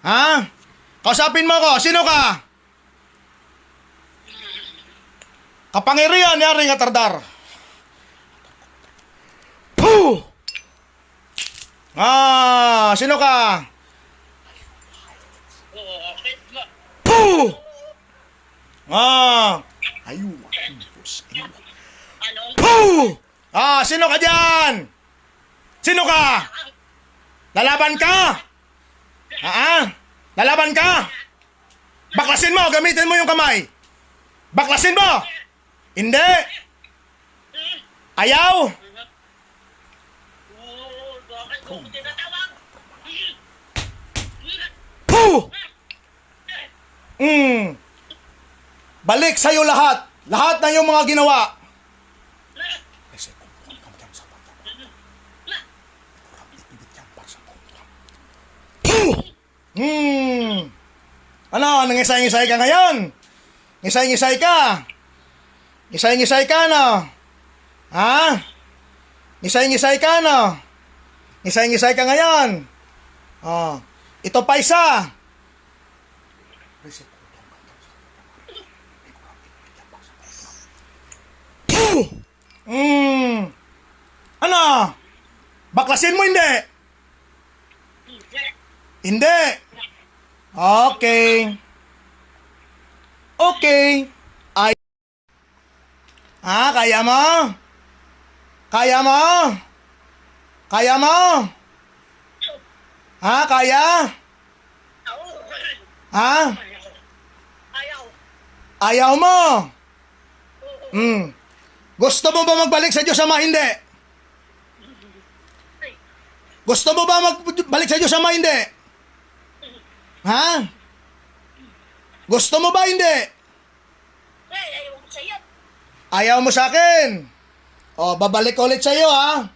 Ha? Kausapin mo ko. Sino ka? Kapangyarihan, yaring atardar. Puh! Sino ka? Puh! Ayu. Puh! Sino ka dyan? Sino ka? Lalaban ka? Lalaban ka? Baklasin mo, gamitin mo yung kamay. Baklasin mo! Hindi! Ayaw! Puh! Balik sa'yo lahat. Lahat ng iyong mga ginawa. Ano, nangisay-ngisay ka ngayon? Ngisay-ngisay ka? Ngisay-ngisay ka, no? Ha? Ngisay-ngisay ka, no? Ngisay-ngisay ka ngayon? Ito pa isa. Ano? Baklasin mo, hindi? Hindi. Okay. Okay. Kaya mo? Kaya mo? Kaya mo? Kaya? Ayaw mo? Gusto mo ba magbalik sa Diyos Ama? Hindi. Gusto mo ba magbalik sa Diyos Ama? Hindi. Gusto mo ba? Hindi. Ayaw mo sa akin. Babalik ulit sa iyo, ha?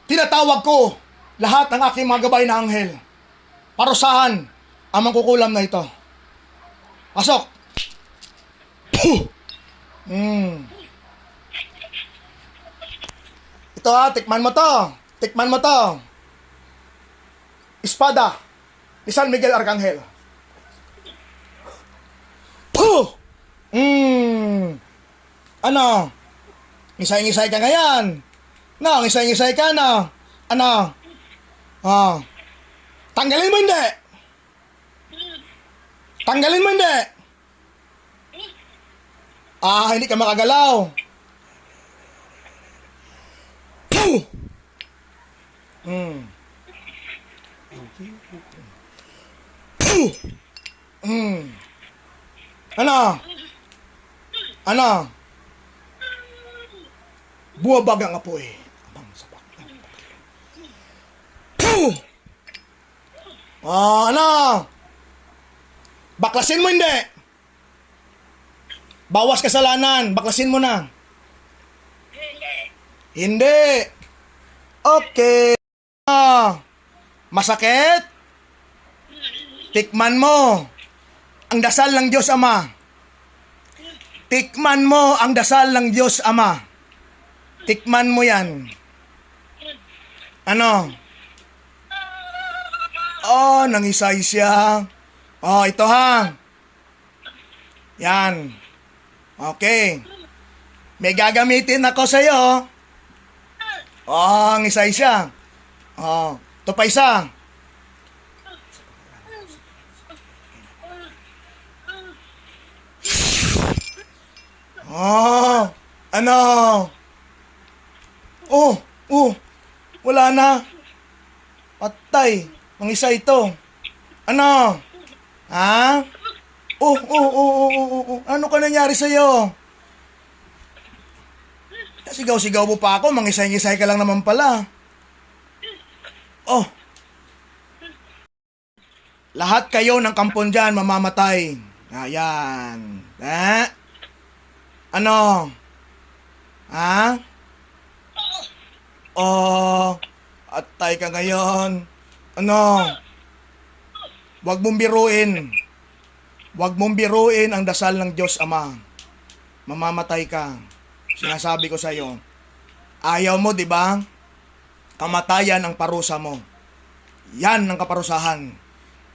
Tinatawag ko lahat ng aking mga gabay na anghel. Parusahan ang mangkukulam na ito. Pasok! Ito, tikman mo to. Tikman mo to. Espada ni San Miguel Arcangel. Ano? Ngisay-ngisay ka ngayon? No, ngisay-ngisay ka, no? Ano? Tanggalin mo, hindi? Tanggalin mo, hindi? Hindi ka makagalaw. Ano? Ano? Buwabag ang apoy. Abang sabak. Ano? Baklasin mo, hindi? Bawas kasalanan. Baklasin mo na. Hindi. Okay. Masakit? Tikman mo ang dasal ng Diyos Ama. Tikman mo ang dasal ng Diyos Ama. Tikman mo yan. Ano? Nangisay siya. Ito ha. Yan. Okay. May gagamitin ako sa'yo. Ngisay siya. Ito pa isa. Ano? Wala na. Patay. Mangisa ito. Ano? Ano ka nangyari sa'yo? Sigaw-sigaw mo pa ako. Mangisay-ngisay ka lang naman pala. Lahat kayo ng kampon dyan mamamatay. Ayan. Ano? Atay ka ngayon. Ano? Huwag mong biruin. Huwag mong biruin ang dasal ng Diyos Ama. Mamamatay ka. Sinasabi ko sa iyo. Ayaw mo, di ba? Kamatayan ang parusa mo. Yan ang kaparusahan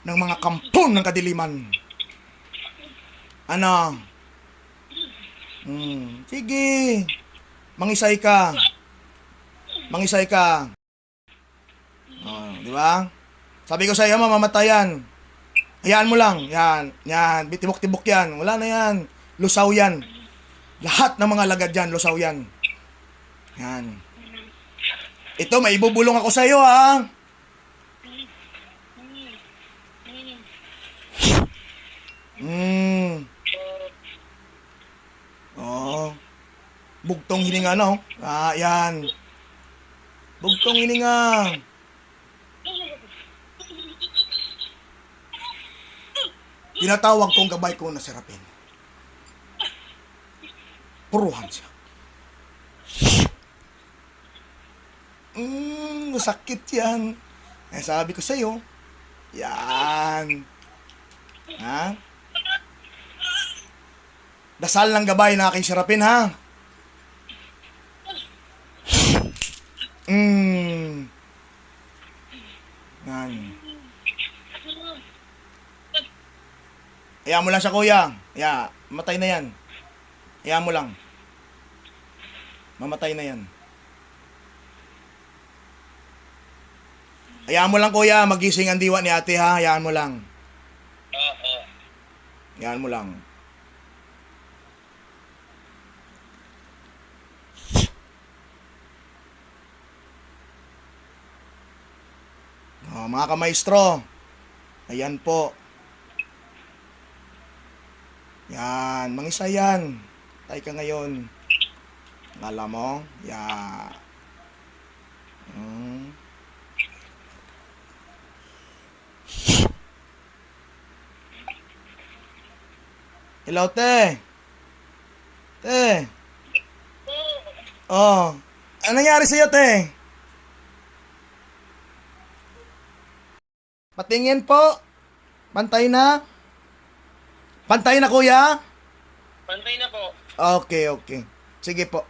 ng mga kampon ng kadiliman. Ano? Sige. Mangisay ka. Mangisay ka. Oh, di ba? Sabi ko sa iyo, mamamatayan. Hayaan mo lang. Yan. Bitibok-tibok yan. Wala na yan. Lusaw yan. Lahat ng mga lagad dyan, lusaw yan. Yan. Ito, may ibubulong ako sa iyo, ha? Oh. Bugtong hininga, no? Yan. Bugtong hininga. Tinatawag kong gabay ko na Serapin. Puruhan siya. Masakit yan. Sabi ko sa'yo, yan. Ha? Dasal ng gabay na aking Serapin, ha? Yan. Hayaan mo lang siya, kuya. Mamatay na yan. Hayaan mo lang. Mamatay na yan. Hayaan mo lang, kuya. Magising ang diwa ni ate, ha? Hayaan mo lang. Hayaan mo lang. Mga kamaestro. Ayan po. Yan, mangisa yan. Tay ka ngayon. Ngala mo? Hello, te. Te. Oh. Ano nangyari sa'yo, te? Patingin po. Pantay na. Pantay na, kuya? Pantay na po. Okay. Sige po.